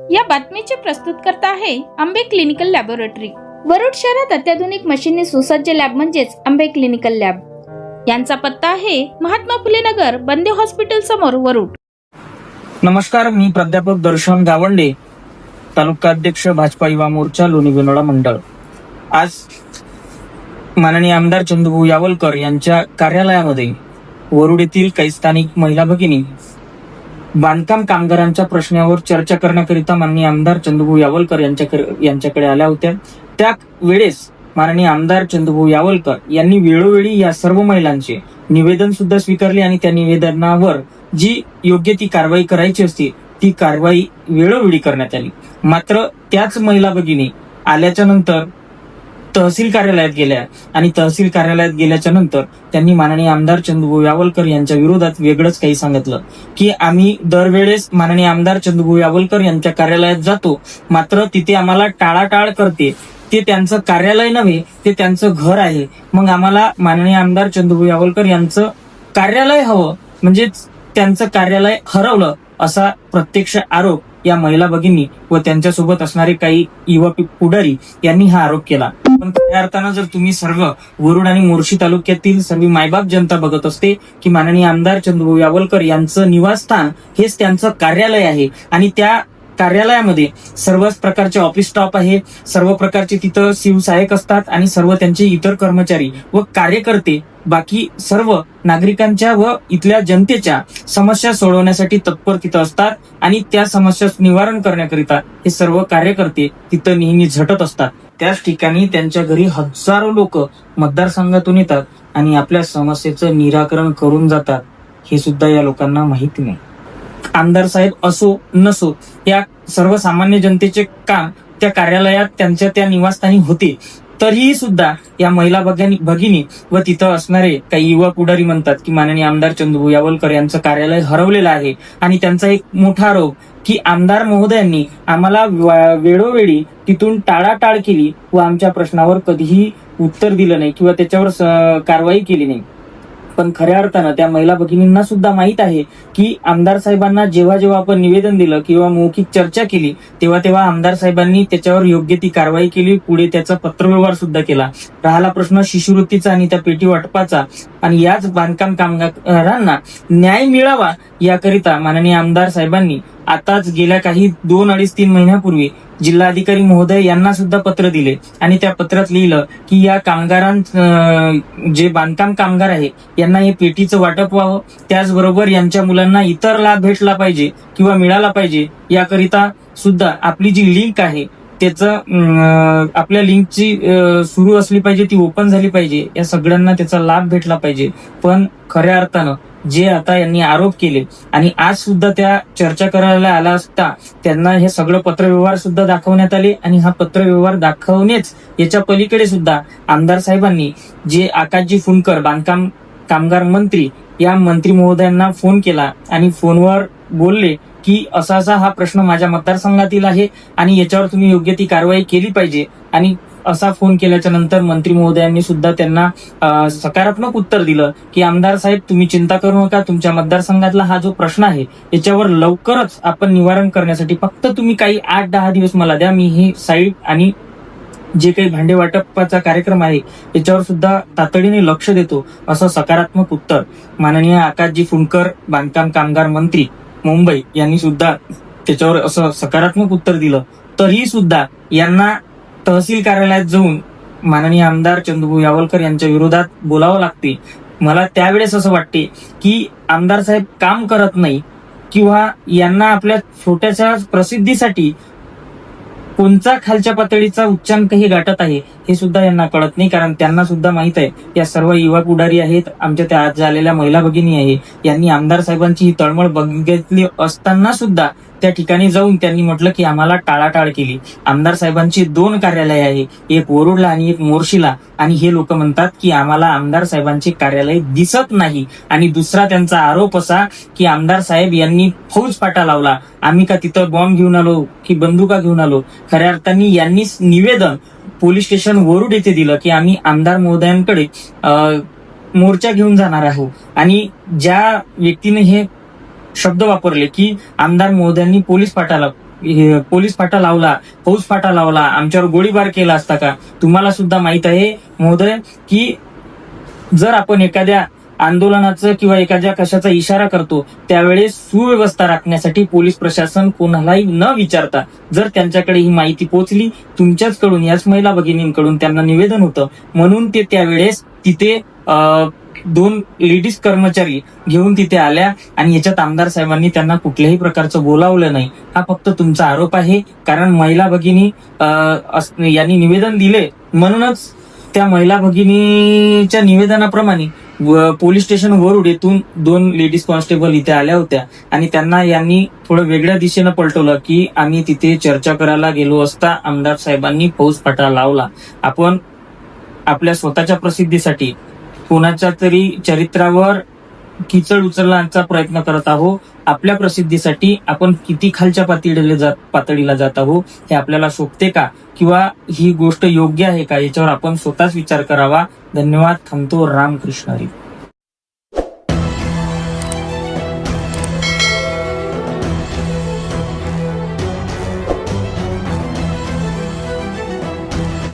या बातमीचे प्रस्तुतकर्ता आहे आंबे क्लिनिकल लॅबोरेटरी। वरुड शहरात अत्याधुनिक मशीनने सुसज्ज लॅब म्हणजेच आंबे क्लिनिकल लॅब। यांचा पत्ता आहे महात्मा फुले नगर, बंदे हॉस्पिटल समोर, वरुड। नमस्कार, मी प्राध्यापक दर्शन गावंडे, तालुका अध्यक्ष भाजपा युवा मोर्चा लोणी बेनोळा मंडळ। आज माननीय आमदार चंदूभाऊ यावलकर यांच्या कार्यालयामध्ये वरुड येथील काही स्थानिक महिला भगिनी बांधकाम कामगारांच्या प्रश्नावर चर्चा करण्याकरिता माननीय आमदार चंदूभाऊ यावलकर यांच्याकडे आल्या होत्या। त्या वेळेस माननीय आमदार चंदूभाऊ यावलकर यांनी वेळोवेळी या सर्व महिलांचे निवेदन सुद्धा स्वीकारले आणि त्या निवेदनावर जी योग्य ती कारवाई करायची असते ती कारवाई वेळोवेळी करण्यात आली। मात्र त्याच महिला भगिनी आल्याच्या नंतर तहसील कार्यालयात गेल्या आणि तहसील कार्यालयात गेल्याच्या नंतर त्यांनी माननीय आमदार चंदूभाऊ यावलकर यांच्या विरोधात वेगळंच काही सांगितलं की आम्ही दरवेळेस माननीय आमदार चंदूभाऊ यावलकर यांच्या कार्यालयात जातो, मात्र तिथे आम्हाला टाळाटाळ करते। ते त्यांचं कार्यालय नव्हे, ते त्यांचं घर आहे। मग आम्हाला माननीय आमदार चंदूभाऊ यावलकर यांचं कार्यालय हवं, म्हणजेच त्यांचं कार्यालय हरवलं, असा प्रत्यक्ष आरोप या महिला भगिनी व त्यांच्यासोबत असणारे काही युवा पुढारी यांनी हा आरोप केला। पण खऱ्या अर्थानं जर तुम्ही सर्व वरुड आणि मोर्शी तालुक्यातील सर्व मायबाप जनता बघत असते की माननीय आमदार चंदूभाऊ यावलकर यांचं निवासस्थान हेच त्यांचं कार्यालय आहे आणि त्या कार्यालयामध्ये सर्वच प्रकारचे ऑफिस स्टाफ आहे, सर्व प्रकारचे तिथं शिवसहायक असतात आणि सर्व त्यांचे इतर कर्मचारी व कार्यकर्ते बाकी सर्व नागरिकांच्या व इथल्या जनतेच्या समस्या सोडवण्यासाठी तत्पर तिथं असतात आणि त्या समस्या निवारण करण्याकरिता हे सर्व कार्यकर्ते तिथं नेहमी झटत असतात। त्याच ठिकाणी त्यांच्या घरी हजारो लोक मतदारसंघातून येतात आणि आपल्या समस्येचं निराकरण करून जातात, हे सुद्धा या लोकांना माहिती नाही। आमदार साहेब असो नसो, या सर्वसामान्य जनतेचे काम त्या कार्यालयात त्यांच्या त्या निवासस्थानी होते, तरीही सुद्धा या महिला भगिनी व तिथं असणारे काही युवा पुढारी म्हणतात की माननीय आमदार चंदूभाऊ यावलकर यांचं कार्यालय हरवलेलं आहे। आणि त्यांचा एक मोठा आरोप की आमदार महोदयांनी आम्हाला वेळोवेळी तिथून टाळाटाळ केली व आमच्या प्रश्नावर कधीही उत्तर दिलं नाही किंवा त्याच्यावर कारवाई केली नाही। पण खऱ्या अर्थानं त्या महिला भगिनींना सुद्धा माहित आहे की आमदार साहेबांना जेव्हा जेव्हा आपण निवेदन दिलं किंवा मौखिक चर्चा केली तेव्हा आमदार साहेबांनी त्याच्यावर योग्य ती कारवाई केली, पुढे त्याचा पत्रव्यवहार सुद्धा केला। राहिला प्रश्न शिष्यवृत्तीचा आणि त्या पेटी वाटपाचा आणि याच बांधकाम कामगारांना न्याय मिळावा याकरिता माननीय आमदार साहेबांनी आताच गेल्या काही 2-3 महिन्यापूर्वी जिल्हाधिकारी महोदय यांना सुद्धा पत्र दिले आणि त्या पत्रात लिहिलं की या जे बांधकाम कामगार आहे यांना हे पेटीचं वाटप व्हावं, त्याचबरोबर यांच्या मुलांना इतर लाभ भेटला पाहिजे किंवा मिळाला पाहिजे याकरिता सुद्धा आपली जी लिंक आहे त्याचं आपल्या लिंकची सुरू असली पाहिजे, ती ओपन झाली पाहिजे, या सगळ्यांना त्याचा लाभ भेटला पाहिजे। पण खऱ्या अर्थानं जे आता यांनी आरोप केले आणि आज सुद्धा त्या चर्चा करायला आला असता त्यांना हे सगळं पत्रव्यवहार सुद्धा दाखवण्यात आले आणि हा पत्रव्यवहार दाखवणेच याच्या पलीकडे सुद्धा आमदार साहेबांनी जे आकाशजी फुंडकर बांधकाम कामगार मंत्री या मंत्री महोदयांना फोन केला आणि फोनवर बोलले की असा हा प्रश्न माझ्या मतदारसंघातील आहे आणि याच्यावर तुम्ही योग्य ती कारवाई केली पाहिजे। आणि असा फोन केल्याच्या नंतर मंत्री महोदयांनी सुद्धा त्यांना सकारात्मक उत्तर दिलं की आमदार साहेब तुम्ही चिंता करू नका, तुमच्या मतदारसंघातला हा जो प्रश्न आहे याच्यावर लवकरच आपण निवारण करण्यासाठी फक्त तुम्ही काही 8-10 दिवस मला द्या, मी ही साईट आणि जे काही भांडे वाटपाचा कार्यक्रम आहे याच्यावर सुद्धा तातडीने लक्ष देतो, असं सकारात्मक उत्तर माननीय आकाशजी फुंडकर बांधकाम कामगार मंत्री मुंबई यांनी सुद्धा त्याच्यावर असं सकारात्मक उत्तर दिलं। तरीही सुद्धा यांना तहसील कार्यालयात जाऊन माननीय आमदार चंदूभाऊ यावलकर यांच्या विरोधात बोलावं लागते। मला त्यावेळेस असं वाटते की आमदार साहेब काम करत नाही किंवा यांना आपल्या छोट्याशा प्रसिद्धीसाठी कोणता खालच्या पातळीचा उच्चांक हे गाठत आहे हे सुद्धा यांना कळत नाही, कारण त्यांना सुद्धा माहित आहे या सर्व युवा पुढारी आहेत, आमच्या त्या आज झालेल्या महिला भगिनी आहे, यांनी आमदार साहेबांची ही तळमळ बघितली असताना सुद्धा त्या ठिकाणी जाऊन त्यांनी म्हटलं की आम्हाला टाळाटाळ केली। आमदार साहेबांची 2 कार्यालय आहे, एक वरुडला आणि एक मोर्शीला, आणि हे लोक म्हणतात की आम्हाला आमदार साहेबांचे कार्यालय दिसत नाही। आणि दुसरा त्यांचा आरोप असा की आमदार साहेब यांनी फौजफाटा लावला, आम्ही का तिथं बॉम्ब घेऊन आलो की बंदुका घेऊन आलो। खऱ्या अर्थाने यांनीच निवेदन पोलीस स्टेशन वरुड येथे दिलं की आम्ही आमदार महोदयांकडे मोर्चा घेऊन जाणार आहोत। आणि ज्या व्यक्तीने हे शब्द वापरले की आमदार महोदयांनी पोलीस फाटा पोलीस फाटा लावला, फौज फाटा लावला, आमच्यावर गोळीबार केला असता का? तुम्हाला सुद्धा माहित आहे महोदय की जर आपण एखाद्या आंदोलनाचं किंवा एखाद्या कशाचा इशारा करतो त्यावेळेस सुव्यवस्था राखण्यासाठी पोलीस प्रशासन कोणालाही न विचारता जर त्यांच्याकडे ही माहिती पोहोचली तुमच्याचकडून, याच महिला भगिनींकडून त्यांना निवेदन होतं म्हणून ते त्यावेळेस तिथे 2 लेडीज कर्मचारी घेऊन तिथे आल्या आणि याच्यात आमदार साहेबांनी त्यांना कुठल्याही प्रकारचं बोलावलं नाही. हा फक्त तुमचा आरोप आहे. कारण महिला भगिनी यांनी निवेदन दिले म्हणूनच त्या महिला भगिनीच्या निवेदनाप्रमाणे पोलीस स्टेशन वरुड येथून 2 लेडीज कॉन्स्टेबल इथे आल्या होत्या आणि त्यांना यांनी थोडं वेगळ्या दिशेनं पलटवलं की आम्ही तिथे चर्चा करायला गेलो असता आमदार साहेबांनी फौज फाटा लावला. आपण आपल्या स्वतःच्या प्रसिद्धीसाठी कोणाच्या तरी चरित्रावर किचड उचलण्याचा प्रयत्न करत आहोत. आपल्या प्रसिद्धीसाठी आपण किती खालच्या पातळीला जात आहोत हे आपल्याला शोभते का किंवा ही गोष्ट योग्य आहे का याच्यावर आपण स्वतःच विचार करावा. धन्यवाद. थांबतो. रामकृष्ण हरी.